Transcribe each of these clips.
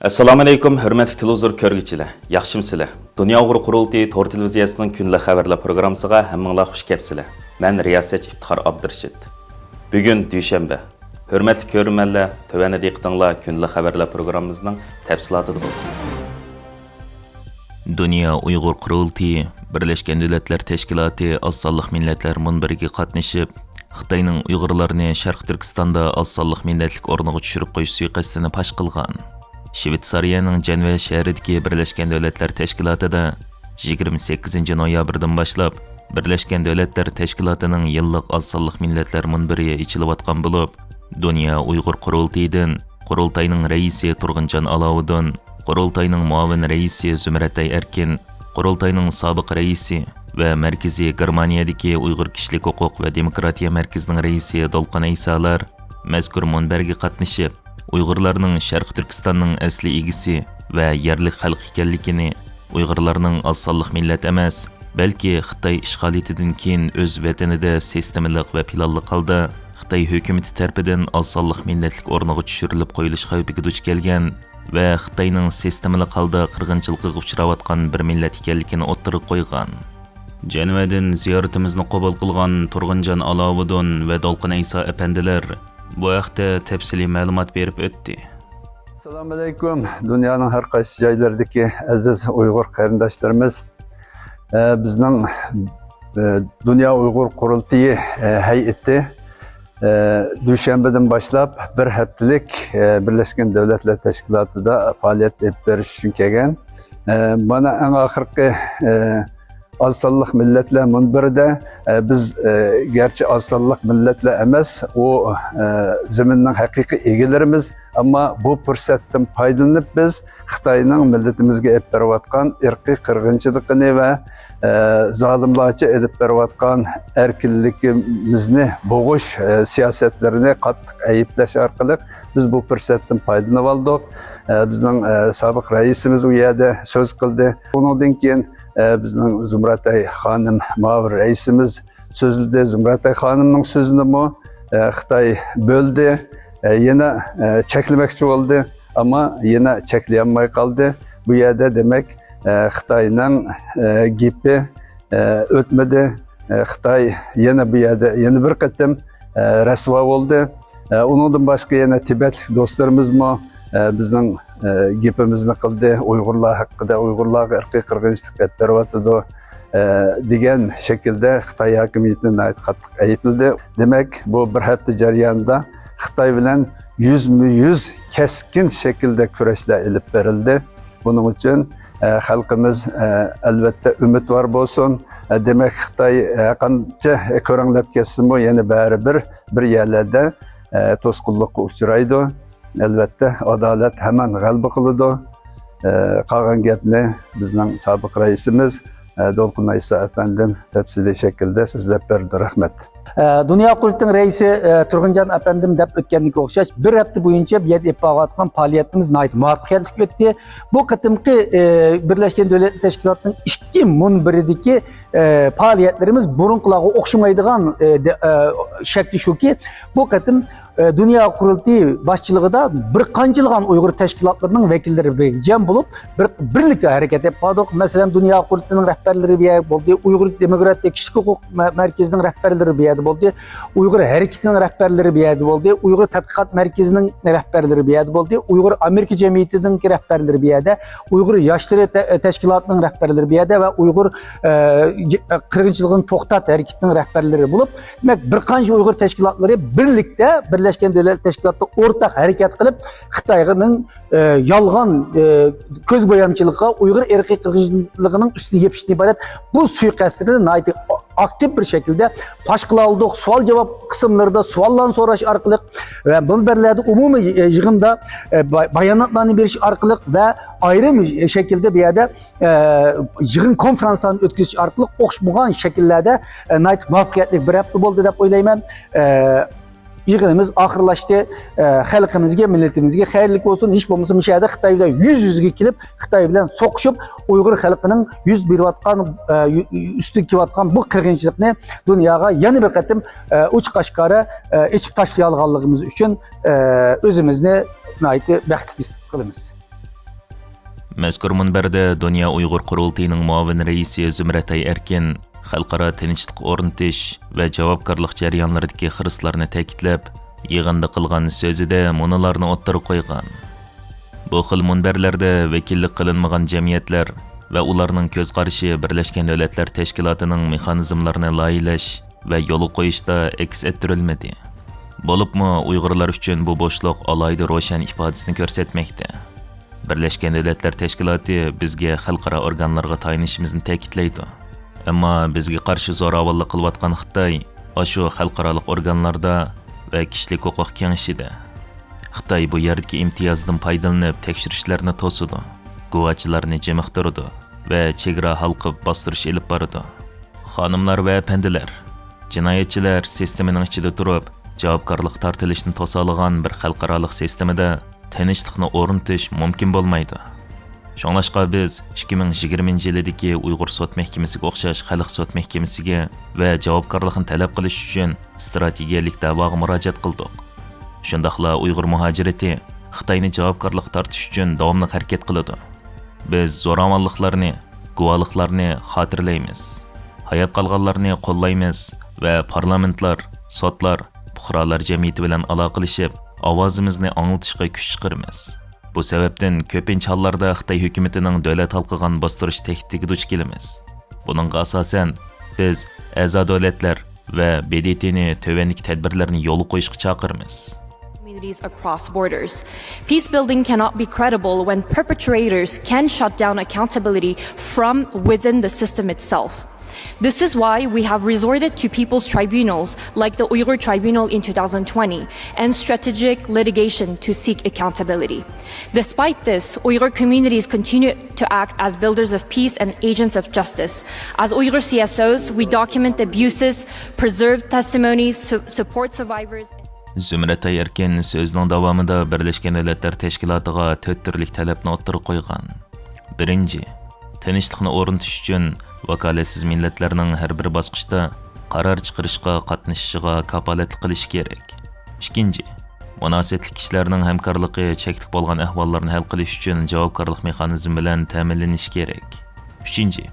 Assalomu alaykum, hurmatli televizor ko'rguvchilar. Yaxshimsizlar? Dunyo Uyg'ur qurultiyi Tor televiziyasining kunlik xabarlar programmasiga hammanglar xush kelibsizlar. Men riyosatchi Iftixor Abdurashid. Bugun dushanba. Hurmatli ko'rmanlar, tövəndə diqqətinizlər kunlik xabarlar programmamızın təfsilatı bo'lsin. Dunyo Uyg'ur qurultiyi Birleşken Devletler Teşkilatı az sonliq millatlar munbiriga qatnashib, Xitoyning Uyg'urlarni Sharq Turkistonda az sonliq millatlik o'rniga tushirib qo'yish suiqasdini pash qilgan. Shvetsariyaning Jeneva shahridagi Birleşken Devletler Teşkilatı'da 28 noyabrdan boshlab Birleşken Devletler Teşkilatı'nın yillik az sonliq millatlar munbiri ichilayotgan bo'lib, Dunyo Uyg'ur qurultiyidan qurultayning raisi Turg'unjon Aloviddin, qurultayning muavin raisi Zumratay Erkin, qurultayning sobiq raisi va Markaziy Germaniyadagi Uyg'ur kishilik huquq va demokratiya markazining raisi Dolqin Aysalar mazkur munbarga qatnashib, Uyg'urlarning Sharq Turkistonning asli egisi va yerlik xalq ekanligini, Uyg'urlarning az sonliq millat emas, balki Xitoy ishg'oliyatidan keyin o'z vatanida sistemalik va planli holda Xitoy hukumati tomonidan az sonliq millatlik o'rniga tushirilib qo'yilish xavfiga duch kelgan va Xitoyning sistemalik holda qirg'inchilikka uchrayotgan bir millat ekanligini o'ttirib qo'ygan. Jenvadan ziyoratimizni qabul qilgan Turg'unjon Aloviddin va Dolqin Aysa apandilar bu haqda tafsiliy ma'lumot berib o'tdi. Assalomu alaykum. Dunyoning har qaysi joylaridagi aziz Uyg'ur qarindoshlarimiz, bizning Dunyo Uyg'ur qurultiyi hay'ati dushanbadan boshlab bir haftalik Birleşken Devletler Teşkilatı'da faaliyet olib berish uchun kelgan. Mana eng oxirgi az sonliq millatlar munbirida biz gerçi az sonliq millatlar emas, o zaminning haqiqiy egalarimiz, ammo bu fursatdan foydalanib biz Xitoyning millatimizga olib berayotgan irqiy qirg'inchiligini va zolimlarcha olib berayotgan erkinligimizni bo'g'ish siyosatlarini qattiq ayiblash orqali biz bu fursatdan foydalanib oldik. Bizning sobiq raisimiz u yerda so'z qildi. Undan keyin bizning Zumratay xonim muavir raisimiz so'zladi. Zumratay xonimning so'zini Xitoy bo'ldi, yana cheklamoqchi bo'ldi, ammo yana cheklayolmay qoldi. Bu yerda demak Xitoyning gapi o'tmadi. Xitoy yana bu yerda yana bir qatim rasvo bo'ldi. Undan boshqa yana Tibetlik do'stlarimiz bizning gapimizni qildi. Uyg'urlar haqida, Uyg'urlarga irqiy qirg'inchilik qilib degan shaklda Xitoy hokimiyatini qattiq aybladi. Demak, bu bir hafta jarayonida Xitoy bilan yuzma-yuz keskin shaklda kurashlar olib berildi. Buning uchun xalqimiz albatta umidvor bo'lsin. Demak, Xitoy qancha ko'ranglab ketsin, yana baribir bir yerlarda to'sqinlikqa uchraydi. Albatta adolat hamon g'alaba qiladi. Qolgan gapni bizning sobiq raisimiz Dolqin Aysa apandim tafsiliy shaklda so'zlab berdi. Rahmat. Dunyo qurultiyining raisi Turg'unjon apandim deb o'tganlikka o'xshash bir hafta bo'yicha bu yerda yapayotgan faoliyatimiz muvaffaqiyatli o'tdi. Bu qatimki Birleşken Devletler Teşkilatı'nın ikki munbiridagi faoliyatlarimiz burunqilarga o'xshamaydigan shakli shuki, bu qatim Dünya Qurultiyi başçılığında bir qanchilgan Uyg'ur teşkilatlarının vekilleri cem bulup birlikte hareket yapmadık. Mesela Dünya Qurultiyining rahbarlari bir bo'ldi, Uyg'ur Demokratiya Kishilik huquq markazining rahbarlari bir yerda bo'ldi, Uyg'ur harakatining rahbarlari bir yerda bo'ldi, Uyg'ur tadqiqot markazining rahbarlari bir yerda bo'ldi, Uyg'ur Amerika jamiyatining rahbarlari bir yerda, Uyg'ur yoshlar tashkilotining rahbarlari bir yerda va Uyg'ur qirg'inchiligini to'xtat harakatining rahbarlari bo'lib, demak bir qancha Uyg'ur tashkilotlari birlikte Birleşken Devletler Teşkilatı'da ortak hareket kılıp Xitoyning yalgan köz boyamçılığa Uygur erkek qirg'inchiligining üstüne yepishdan ibaret bu suiqasdini aktif bir şekilde pash qila oldik. Sual cevap kısımlarında suallarni so'rash orqali ve munbarlarda umumiy yig'inda bayonotlarni berish orqali ve ayrım şekilde bir yerde yig'in konferanslarni o'tkazish orqali o'xshamagan shakllarda muvaffaqiyatli bir hafta bo'ldi deb o'ylayman. Yig'inimiz oxirlashdi. Xalqimizga, millatimizga xayrlik bo'lsin. Hech bo'lmasa mishada Xitoy bilan yuz-yuzga kelib, Xitoy bilan so'qishib, Uyg'ur xalqining yuz berayotgan, ustiga kelayotgan bu qirg'inchilikni dunyoga yana bir qatim uch qashqari ichib tashlay olganligimiz uchun o'zimizni baxtli his qilamiz. Mazkur munbarda Dünya Uyg'ur Qurultayining muavin raisi Zumratay Erkin xalqaro tinchlik o'rnatish va javobgarlik jarayonlaridagi xirislarni ta'kidlab, yig'inda qilgan so'zida munolarni o'ttirib qo'ygan. Bu xil munbarlarda vakillik qilinmagan jamiyatlar va ularning ko'z qarashi Birlashgan Davlatlar Tashkilotining mexanizmlarini loyihalash va yo'l qo'yishda aks ettirilmadi. Bo'libmi Uyg'urlar uchun bu bo'shliq alohida ro'shan ifodasini ko'rsatmoqda. Birlashgan Davlatlar Tashkiloti bizga xalqaro organlarga tayinishimizni ta'kidlaydi. Ammo bizga qarshi zo'ravonlik qilayotgan Xitoy shu xalqaro organlarda va kishilik huquq kengashida Xitoy bu yerdagi imtiyozdan foydalanib tekshirishlarni to'sidi, guvohchilarni jimiqtirdi va chegara halqib bostirish elib boradi. Xonimlar va apandilar, jinoyatchilar sistemaning ichida turib, javobgarlik tortilishni to'salagan bir xalqaro sistemada tinchlikni o'rnatish mumkin bo'lmaydi. Şoňlaşqa biz 2020-yildagi Uyg'ur sud mahkamasiga o'xshash xalq sud mahkamasiga va javobgarlikni talab qilish uchun strategiyalik da'voga murojaat qildik. Shundaqla Uyg'ur muhojirati Xitoyni javobgarlik tortish uchun davomli harakat qiladi. Biz zo'ravonliklarni, guvohliklarni xotirlaymiz. Hayot qolganlarni qo'llaymiz va parlamentlar, sudlar, fuqarolar jamiyati bilan aloqalashib, ovozimizni anglatishga kuch chiqaramiz. Bu sebepten köpinç hallarda Xitay hükümetining davlat halqigan bostirish tehdidiga duch kelamiz. Buningga asosan biz a'zo davlatlar va BDTni tövendiki tadbirlarni yo'l qo'yishga chaqiramiz. Communities across borders. Peace building cannot be credible when perpetrators can shut down accountability from within the system itself. This is why we have resorted to people's tribunals like the Uyghur Tribunal in 2020 and strategic litigation to seek accountability. Despite this, Uyghur communities continue to act as builders of peace and agents of justice. As Uyghur CSOs, we document abuses, preserve testimonies, support survivors. Zumratay Erkin so'zining davomida Birlashgan Davlatlar Tashkilotiga 4 turlik talabni o'ttirib qo'ygan. Birinchi, tinchlikni o'rnatish uchun vakolatsiz millatlarning har bir bosqichda qaror chiqarishga qatnashishiga kafolatlik qilish kerak. Ikkinchi, munosabatli kishilarning hamkorligi cheklik bo'lgan ahvollarni hal qilish uchun javobgarlik mexanizmi bilan ta'minlanishi kerak. Uchinchi,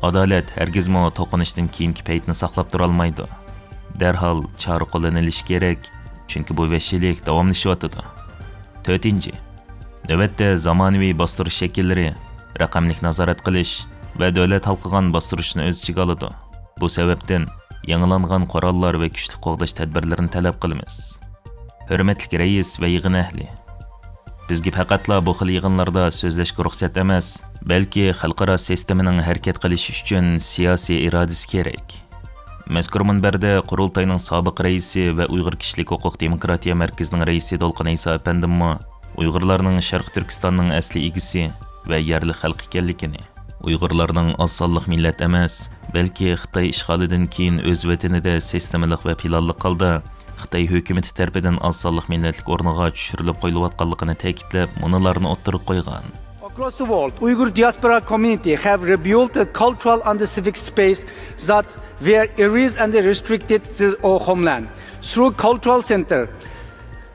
adolat hargizmo to'qinishdan keyingi paytni saqlab tura olmaydi. Darhol chora qo'llanilishi kerak, chunki bu vahshiylik davomlashyapti. To'rtinchi, navbatda zamonaviy bostirish shakllari, raqamlik nazorat qilish va davlat halqigan bostirishni o'z ichiga oladi. Bu sababdan yangilangan qurollar va kuchli qo'g'dash tadbirlarini talab qilamiz. Hurmatli rais va yig'in ahli, bizga faqatla bu xil yig'inlarda so'zlashga ruxsat emas, balki xalqaro sistemaning harakat qilishi uchun siyosiy irodasi kerak. Mazkur munbarda Qurultayning sobiq raisi va Uyg'ur kishilik huquq demokratiya markazining raisi Dolqin Isa apandimmi Uyg'urlarning Sharq Turkistonning asli egisi va yerli xalq ekanligini, Uyg'urlarning oz sonli millat emas, balki Xitoy ishg'olidan keyin o'z vatanida sistemalik va planli holda Xitoy hukumati tomonidan oz sonli millatlik o'rniga tushirilib qo'yilayotganligini ta'kidlab, munolarni o'ttirib qo'ygan. Across the world, Uyghur diaspora community have rebuilt a cultural and civic space that were erased and restricted to our homeland. Through cultural center,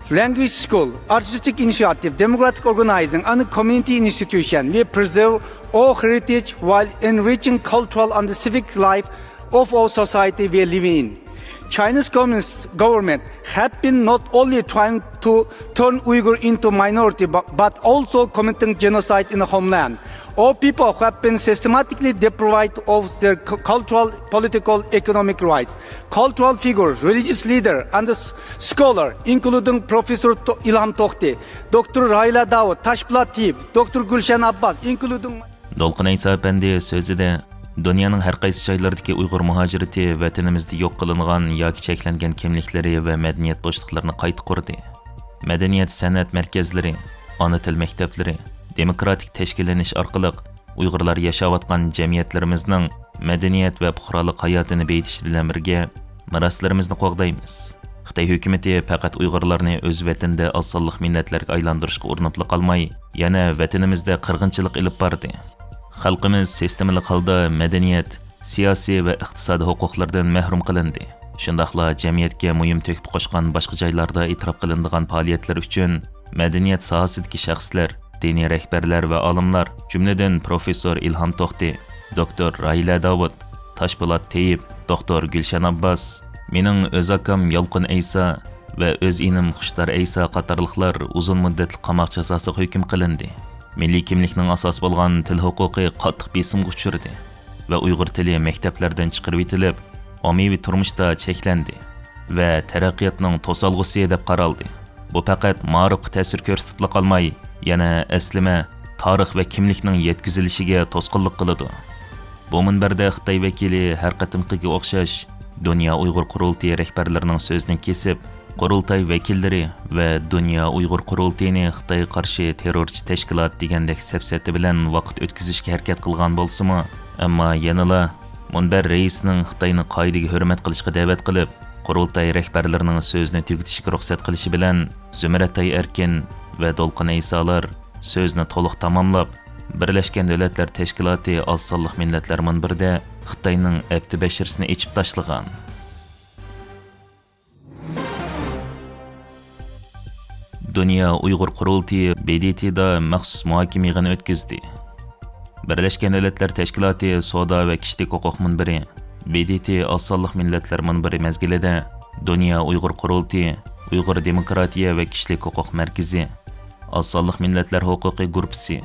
language school, artistic initiative, democratic organizing, and community institution, we preserve our heritage while enriching cultural and civic life of our society we live in. Chinese Communist government have been not only trying to turn Uyghur into minority, but also committing genocide in the homeland. All people have been systematically deprived of their cultural, political, economic rights. Cultural figures, religious leader, and scholar, including Professor Ilham Tohti, Dr. Raila Daud, Tashpo'lat Tiyib, Dr. Gulshan Abbas, including... Dolqin Isa apandi so'zida dunyoning har qaysi joylaridagi Uyg'ur muhojirati vatanimizda yo'q qilingan yoki cheklangan kimliklari va madaniyat bo'shliqlarini qayta qurdi. Madaniyat san'at markazlari, ona til maktablari, demokratik tashkillanish orqali Uyg'urlar yashayotgan jamiyatlarimizning madaniyat va fuqarolik hayotini beyitish bilan birga miroslarimizni qo'g'daymiz. Xitoy hukumati faqat Uyg'urlarni o'z vatanida oz sonli millatlarga aylantirishga urinib qolmay, yana vatanimizda qirg'inchilik ilib bordi. Xalqimiz sistemali holda madaniyat, siyosiy va iqtisodiy huquqlardan mahrum qilindi. Shundaqla jamiyatga muhim to'kib qo'shgan boshqa joylarda e'tirof qilinadigan faoliyatlar uchun madaniyat sohasidagi shaxslar, diniy rahbarlar va olimlar, jumladan professor Ilhom To'xti, doktor Raila Davud, Toshpo'lat Teyib, doktor Gulshan Abbas, mening o'z akam Yolqin Aysa va o'z inim Xushtar Aysa qatorliqlar uzun muddatli qamoq jazosiga hukm qilindi. Milliy kimlikning asosi bo'lgan til huquqi qattiq besimga uchradi va Uyg'ur tili maktablardan chiqarib etilib, ommaviy turmushda cheklandi va taraqqiyotning to'solg'usi deb qaraldi. Bu faqat ma'rifga ta'sir ko'rsatib qolmay, yana aslima, tarix va kimlikning yetkazilishiga to'sqinlik qiladi. Bu minbarda Xitoy vakili har qatimqiga o'xshash Dunyo Uyg'ur qurultiyi rahbarlarining so'zini kesib, qurultay vakillari va Dunyo Uyg'ur qurultiyini Xitoyga qarshi terrorchi tashkilot degandek safsati bilan vaqt o'tkazishga harakat qilgan bo'lsa-mu, ammo yanala minbar raisining Xitoyni qoidaga hurmat qilishga da'vat qilib, qurultay rahbarlarining so'zni tugatishga ruxsat qilishi bilan Zumratay Erkin va Dolqin Aysolar so'zni to'liq tamomlab, Birlashgan Davlatlar Tashkiloti oz sonli millatlar minbarida Xitoyning abdi bashirsini ichib tashlagan. Dunyo Uyg'ur qurultiyi BDTda maxsus muhokama yig'ini o'tkazdi. Birlashgan Davlatlar Tashkiloti savdo va kishilik huquq minbari BDT oz sonli millatlar minbari mezgilida Dunyo Uyg'ur qurultiyi, Uyg'ur demokratiya va kishilik huquq markazi, oz sonli millatlar huquqiy guruhi,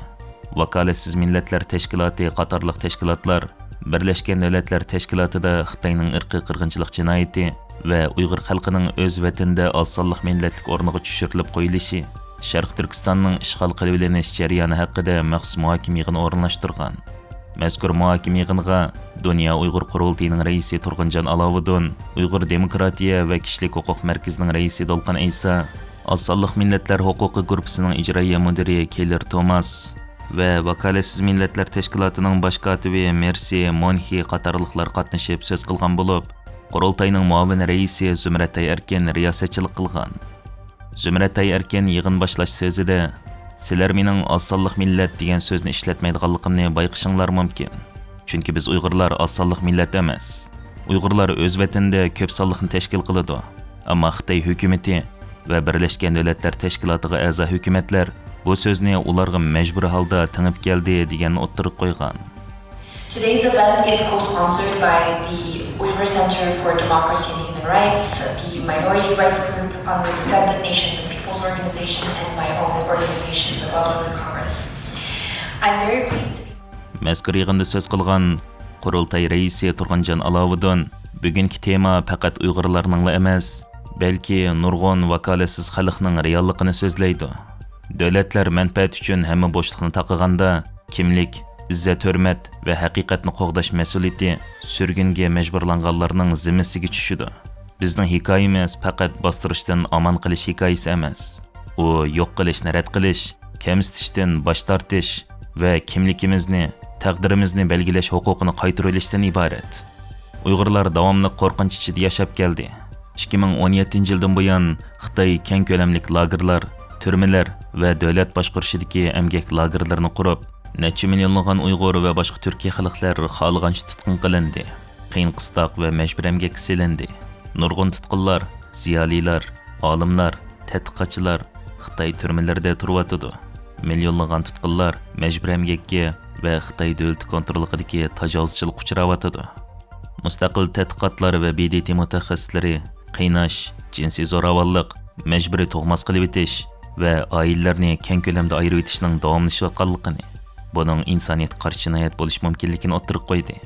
vakolatsiz millatlar tashkiloti qatorliq tashkilotlar Birlashgan Davlatlar Tashkilotida Xitoyning irqiy qirg'inchilik jinoyati va Uyg'ur xalqining o'z vatanida oz sonli millatlik o'rniga tushirilib qo'yilishi, Sharq Turkistonning ishg'ol qilib olinish jarayoni haqida maxsus muhokama yig'ini o'rinlashtirgan. Mazkur muhokama yig'iniga Dunyo Uyg'ur qurultiyining raisi Turg'unjon Alovuddin, Uyg'ur demokratiya va kishilik huquq markazining raisi Dolqin Aysa, oz sonli millatlar huquqi guruhining ijroiya mudiri Keller Thomas va vakolatsiz millatlar tashkilotining bosh kotibi Mersi Monhi qatorliqlar qatnashib so'z qilgan bo'lib, qurultayning muavin raisi Zumratay Erkin riyosatchilik qilgan. Zumratay Erkin yig'in boshlash so'zida "Sizlar mening oz sonli millat degan so'zni ishlatmaydiganligimni bayqishinglar mumkin. Chunki biz Uyg'urlar oz sonli millat emas. Uyg'urlar o'z vatanida ko'p sonliqni tashkil qiladi. Ammo Xitoy hukumatı va Birlashgan Davlatlar Tashkilotiga a'zo hukumatlar bu so'zni ularga majbur holda tingib keldi deganni o'ttirib qo'ygan. Today's event is co-sponsored by the Uyghur Center for Democracy and Human Rights, the Minority Rights Group, Unrepresented Nations and Peoples Organization, and my own organization, the Wildwood Congress. I'm very pleased to be... Mazkur yig'inda so'z qilgan qurultay raisi Turg'unjon Alovuddin bugungi tema faqat Uyg'urlarning emas, balki nurg'un vakolatsiz xalqning realligini so'zlaydi. Davlatlar manfaat uchun hamma bo'shliqni taqiganda kimlik, izzat hurmat va haqiqatni qo'g'dash mas'uliyati surgunga majburlanganlarning zimmasiga tushidi. Bizning hikoyamiz faqat bostirishdan aman qilish hikoyasi emas. U yo'q qilishni rad qilish, kamsitishdan bosh tortish va kimligimizni, taqdirimizni belgilash huquqini qaytarib olishdan iborat. Uyg'urlar davomli qo'rqinch ichida yashab keldi. 2017-yildan buyon Xitoy keng ko'lamli lagerlar, turmalar va davlat boshqarishidagi emgak lagerlarini qurib, necha millionlagan Uyg'ur va boshqa Turkiy xalqlar xohlagancha tutqun qilindi. Qiyin qistoq va majbur emgak silindi. Nurg'un tutqunlar, ziyolilar, olimlar, tadqiqotchilar Xitoy turmalarida turibdi. Millionlagan tutqunlar majbur emgakka va Xitoy davlat kontrolidagi tajovuzchilik uchrayotdi. Mustaqil tadqiqotlar va BDT mutaxassislari qiynash, jinsiy zo'ravonlik, majburiy tug'mas qilib etish va oilalarni keng ko'lamda ayirib etishning davomlashayotganligini, buning insoniyat qarshi jinoyat bo'lish mumkinligini o'ttirib qo'ydi.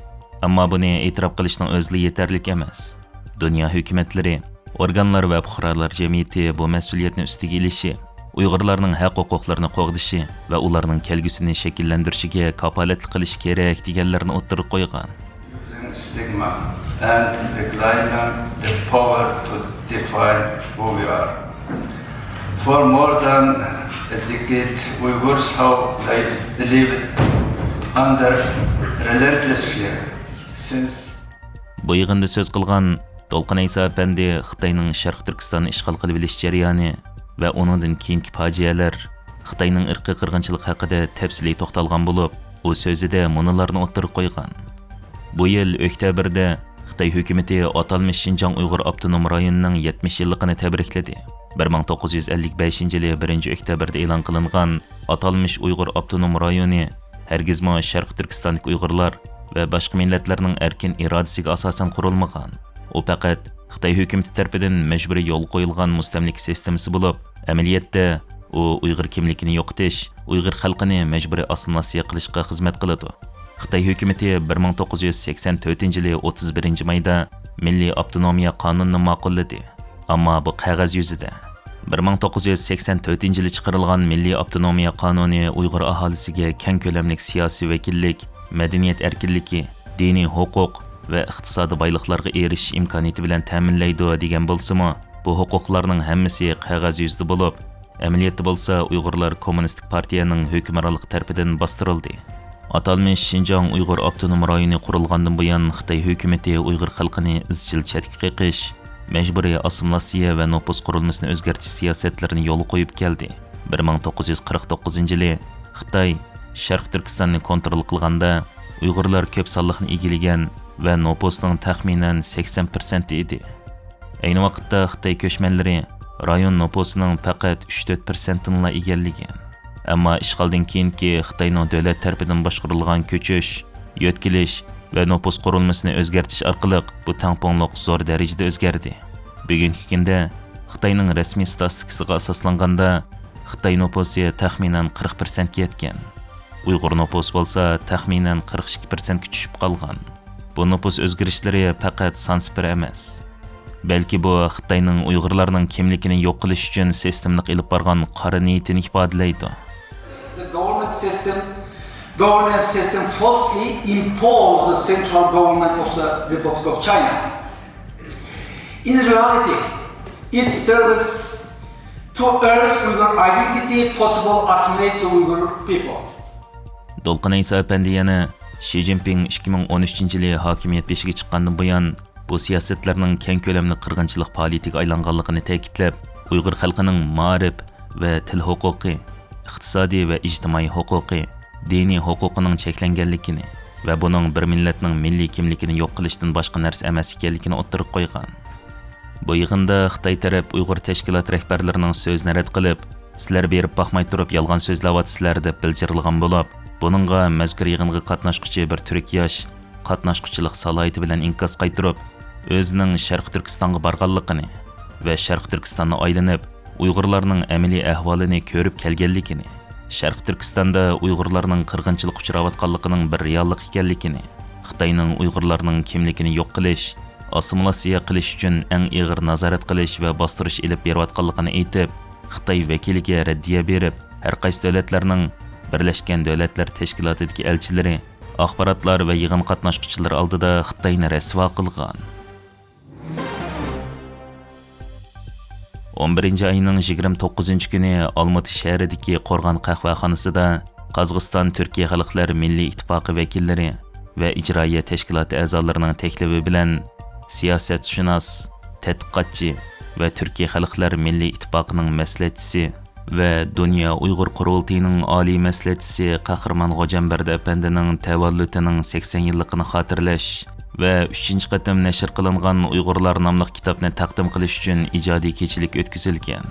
Ammo buni e'tirof qilishning o'zi yetarli emas. Dunyo hukumatlari, organlar va fuqarolar jamiyati bu mas'uliyatni ustiga ilishi, Uyg'urlarning haq-huquqlarini qo'g'dishi va ularning kelgusini shakllantirishiga kafolatlik qilish kerak deganlarni o'ttirib qo'ygan. Stigma and declining the power to define who we are. For more than a decade, Uyghurs have lived under relentless fear since. Bu yig'inda so'z qilgan Dolqin Aysa apandi Xitoyning Sharq Turkistonni ishg'ol qilib olish jarayoni va uningdan keyingi fojialar, Xitoyning irqiy qirg'inchilik haqida tafsiliy to'xtalgan bo'lib, u so'zida munolarni o'ttirib qo'ygan. Bu yil oktyabrda Xitoy hukumatı atalmış Şinjan Uyg'ur Avtonom rayonining 70 yilligini tabrikladi 1955-yili 1-oktyabrda e'lon qilingan atalmış Uyg'ur avtonom rayoni hargizmo Sharq Turkistondagi Uyg'urlar va boshqa millatlarning erkin irodasiga asosan qurilmagan. U faqat Xitoy hukumati tomonidan majburiy yo'l qo'yilgan mustamlik sistemasi bo'lib, amaliyotda u Uyg'ur kimligini yo'qotish, Uyg'ur xalqini majburiy assimilyatsiya qilishga xizmat qiladi. Xitoy hukumati 1984-yili 31-mayda Milliy avtonomiya qonunini ma'qulladi. Ammo bu qog'oz yuzida. 1984-yili chiqarilgan Milliy avtonomiya qonuni Uyg'ur aholisiga keng ko'lamli siyosiy vakillik, madaniyat erkinligi, diniy huquq va iqtisodiy boyliqlarga erishish imkoniyati bilan ta'minlaydi degan bo'lsa-mu, bu huquqlarning hammasi qog'oz yuzida bo'lib, amaliyotda bo'lsa Uyg'urlar Kommunistik partiyaning hukmronligi tarafidan bostirildi. Atalmış Şinjan Uyg'ur avtonom rayoni qurilgandan buyon Xitoy hukumati Uyg'ur xalqini izchil chetga qiqish, majburiy assimilyatsiya va nopus qurilmasini o'zgartirish siyosatlarini yo'l qo'yib keldi. 1949-yili Xitoy Sharq Turkistonni kontrol qilganda Uyg'urlar ko'p sonliqni egallagan va nopusning taxminan 80% edi. Ayni vaqtda Xitoy ko'chmanlari rayon nopusining faqat 3-4%-ni egallagan. Ammo ishg'oldan keyingi Xitoyning davlat tarafidan boshqarilgan ko'chish, yo'tkilish va nopus qurilmasini o'zgartirish orqali bu tangpongliq zo'r darajada o'zgardi. Bugungi kunda Xitoyning rasmiy statistikasiga asoslanganda Xitoy nopusi taxminan 40% ga yetgan. Uyg'ur nopus bo'lsa taxminan 42% ga tushib qolgan. Bu nopus o'zgarishlari faqat son-sifir emas. Balki bu Xitoyning Uyg'urlarning kimligini yo'q qilish uchun sistemni qilib borgan qora niyatini ifodalaydi. The governance system falsely imposed the central government of the Republic of China. In reality, it serves to earth Uyghur identity, possible assimilate the Uyghur people. Dolqin Isa Efendi yana Xi Jinping 2013-yili hokimiyat beshiga chiqqandan buyon bu siyosatlarning keng ko'lamli qirg'inchilik faoliyatiga aylanganligini ta'kidlab, Uyg'ur xalqining ma'rif va til huquqi, iqtisodiy va ijtimoiy huquqi, diniy huquqining cheklanganligini va buning bir millatning milliy kimligini yo'q qilishdan boshqa narsa emas ekanligini o'ttirib qo'ygan. Bu yig'inda Xitoy taraf Uyg'ur tashkilot rahbarlarining so'zini rad qilib, sizlar berib baxmay turib yolg'on so'zlayapsizlar deb biljirilgan bo'lib, buningga mazkur yig'inga qatnashquchi bir turk yosh qatnashquchilik salohiyati bilan inkas qaytirib, o'zining Sharq Turkistonga borganligini va Sharq Turkistonni aylanib, Uyg'urlarning amaliy ahvolini ko'rib kelganligini, Sharq Turkistonda Uyg'urlarning qirg'inchilik uchrayotganligining bir reallik ekanligini, Xitoyning Uyg'urlarning kimligini yo'q qilish, assimilyatsiya qilish uchun eng og'ir nazorat qilish va bostirish ilib berayotganligini aytib, Xitoy vakiliga raddiya berib, har qaysi davlatlarning Birlashgan Davlatlar Tashkilotidagi elchilari, axborotlar va yig'in qatnashchilari oldida Xitoyni rasvo qilgan. 11-ayning 29-kuni Olmati shahridagi Qo'rg'on qahvaxonasida Qozog'iston Turkiya Xalqlar Milliy ittifoqi vakillari va ijroiya tashkiloti a'zolarining taklifi bilan siyosatshunos, tadqiqotchi va Turkiya Xalqlar Milliy ittifoqining maslahatchisi va Dunyo Uyg'ur qurultiyining oliy maslahatchisi Qahramon G'o'janberdi apandining tavalludining 80 yilligini xotirlash va 3-qatim nashr qilingan Uyg'urlar nomli kitobni taqdim qilish uchun ijodiy kechilik o'tkazilgan.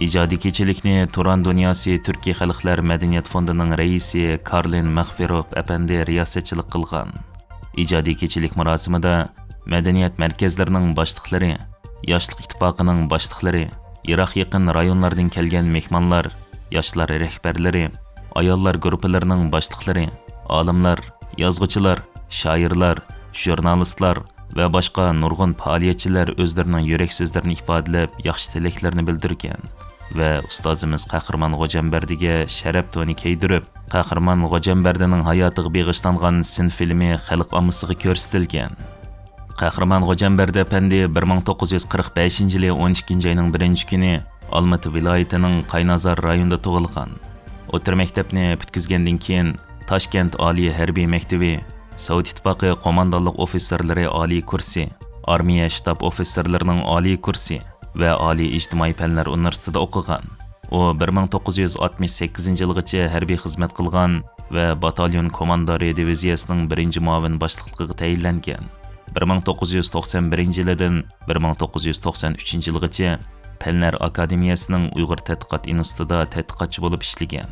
Ijodiy kechilikni Turan dunyosi Turkiya Xalqlar madaniyat fondining raisi Karlin Mag'firov apandi riyosatchilik qilgan. Ijodiy kechilik marosimida madaniyat markazlarining boshliqlari, yoshlik ittifoqining boshliqlari, Iroq yaqin rayonlardan kelgan mehmonlar, yoshlar rahbarlari, ayollar guruhlarining boshliqlari, olimlar, yozuvchilar, shoirlar, jurnalistlar va boshqa nurg'un faoliyatchilar o'zlarining yurak so'zlarini ifodalab, yaxshi tilaklarni bildirgan va ustozimiz Qahramon G'o'janberdiga sharaf to'ni kiydirib, Qahramon G'o'janberdining hayotiga bag'ishlangan sin filmi xalq ommasiga ko'rsatilgan. Qahramon G'o'janberdi apandi 1945-yili 12-ayning 1-kuni Olmati viloyatining Qaynazor rayonida tug'ilgan. O'rta maktabni bitkizgandan keyin Toshkent oliy harbiy maktabi, Sovet ittifoqi qo'mondonlik ofitserlari oliy kursi, armiya shtab ofitserlarining oliy kursi va oliy ijtimoiy fanlar universitetida o'qigan. U 1968-yilgacha harbiy xizmat qilgan va batalyon komandori diviziyasining 1-muavin boshliqligiga tayinlangan. 1991-yildan 1993-yilgacha Fanlar Akademiyasining Uyg'ur tadqiqot institutida tadqiqotchi bo'lib ishlagan.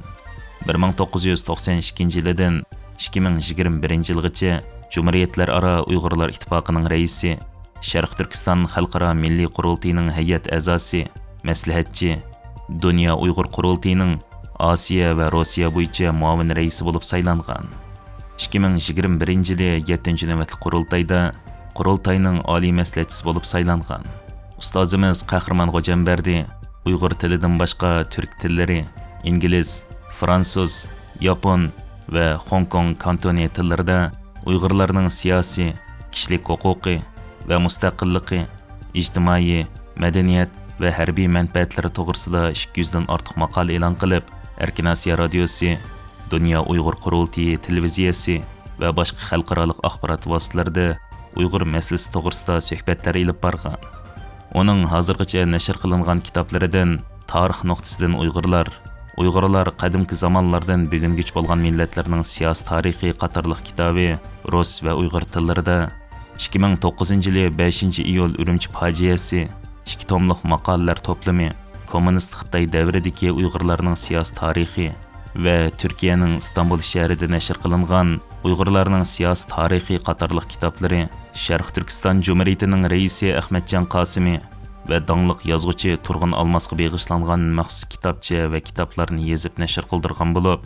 1992 yilidan 2021 yilgacha Cumhuriyetlararo Uyg'urlar ittifoqining raisi, Sharq Turkiston Xalqaro Milliy Qurultayining hay'at a'zosi, maslahatchi, Dunyo Uyg'ur Qurultayining Osiyo va Rossiya bo'yicha muavin raisi bo'lib saylangan. 2021 yili 7-navbatli qurultayda qurultayning oliy maslahatchisi bo'lib saylangan. Ustozimiz Qahramon Xo'jambardi Uyg'ur tilidan boshqa turk tillari, ingliz, fransuz, yapon va Hong Kong kantoni tillarida Uyg'urlarning siyosiy, kishilik huquqi va mustaqilligi, ijtimoiy, madaniyat va harbiy manfaatlari to'g'risida 200 dan ortiq maqola e'lon qilib, Erkin Osiyo radiosi, Dunyo Uyg'ur Qurultayi televiziyasi va boshqa xalqaro axborot vositalarida Uyg'ur masalasi to'g'risida suhbatlar olib borgan. Uning hozirgacha nashr qilingan kitoblaridan Tarix nuqtasidan Uyg'urlar qadimki zamonlardan bugungacha bo'lgan millatlarning siyosiy tarixi qatorliq kitobi rus va uyg'ur tillarida 2009-yili 5-iyul Urumchi fojiasi 2 tomliq maqolalar to'plami kommunist Xitoy davridagi Uyg'urlarning siyosiy tarixi va Turkiyaning Istanbul shahrida nashr qilingan Uyg'urlarning siyosiy tarixi qatorliq kitoblari Sharq Turkiston Jumhuriyatining raisi Ahmadjon Qosimi va dongliq yozuvchi Turg'un Almosga beg'ishlangan maxsus kitobcha va kitoblarni yozib nashr qildirgan bo'lib,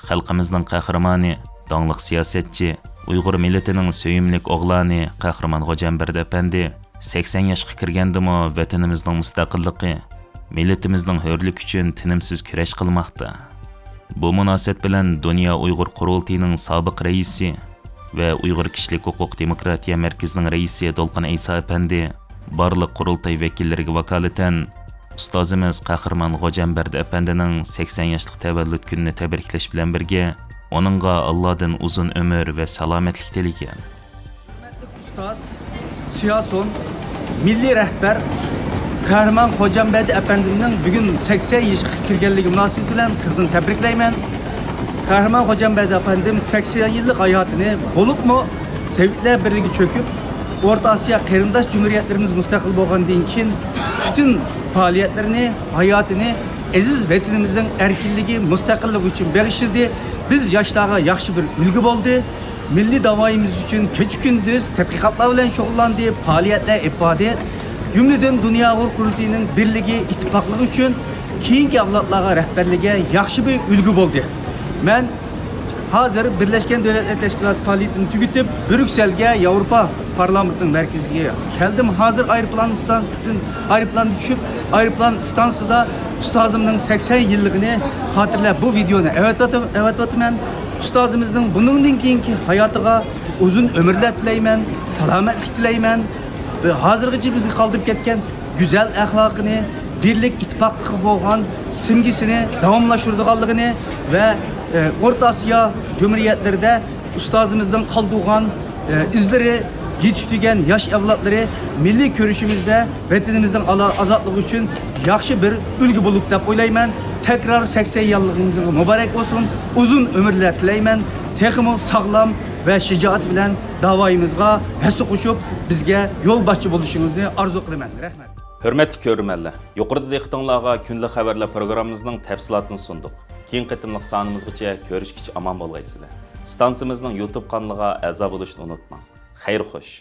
xalqimizning qahramoni, dongliq siyosatchi, Uyg'ur millatining suyimlik o'g'loni Qahramon Xo'jambardi apandi 80 yoshga kirgandimi vatanimizning mustaqilligi, millatimizning hurlik uchun tinimsiz kurash qilmoqda. Bu munosabat bilan Dunyo Uyg'ur Qurultayining sobiq raisi va Uyg'ur kishilik huquq demokratiya markazining raisi Dolqin Ayso apandi barliq qurultay vakillariga vakolatan ustozimiz Qahramon Xo'jambardi apandining 80 yoshlik tavallud kunini tabriklash bilan birga onunğa Allah'dan uzun ömür ve selametlik tilegan. Ustoz, siyason, milli rehber Qahramon Xo'jambardi apandimning bugun 80 yoshga kirganligi munosabati bilan qizni tabriklayman. Qahramon Xo'jambardi apandim 80 yillik hayotini bo'libmi Sovetlar birligi cho'kib, O'rta Osiyo qarindosh jumhuriyatlarimiz mustaqil bo'lgandan keyin bütün faaliyetlerini, hayotini aziz vatanimizning erkinligi, mustaqilligi uchun bag'ishladi. Biz yoshlarga yaxshi bir ulgu bo'ldi. Milliy davoyimiz uchun kecha-kunduz tadqiqotlar bilan shug'ullandi, faoliyatlar ifodi. Jumladan Dunyo Uyg'ur Qurultayining birligi, ittifoqligi uchun keyingi avlodlarga rahbarligiga yaxshi bir ulgu bo'ldi. Men hozir Birleşken Devletler Teşkilatı faoliyatini tugatib, Brükselga, Yevropa parlamentining markaziga keldim. Hozir aeroplan tushib, aeroplan stansiyada ustozimning 80 yilligini xotirlab bu videoni evatataman. Ustozimizning bundan keyingi hayotiga uzun ömürler tilayman, salomatlik tilayman ve hozirgacha bizni qoldirib ketgan go'zal axloqini, birlik ittifoqligi bo'lgan simgisini davomlashtirganligini ve O'rta Osiyo Cumhuriyetlerinde ustozimizdan qoldirgan izleri yetiştirgan yosh avlodlari milliy ko'rishimizda vatanimizning ozodligi uchun yaxshi bir ulgu bo'lib deb o'ylayman. Tekrar 80 yillig'ingiz muborak bo'lsin. Uzun ömürler tilayman. Texmo sog'lom va shijoat bilan davoyimizga hassa qo'shib bizga yo'lboshchi bo'lishingizni orzu qilaman. Rahmat. Hürmetli ko'rmanlar, yuqorida diqqatingizga kunlik xabarlar programmamizning tafsilotini sunduq. Keyin qitimliq sonimizgacha ko'rishgacha omon bo'lgaysizlar. Stansiyamizning YouTube kanaliga a'zo bo'lishni unutmang. Xayr xo'sh.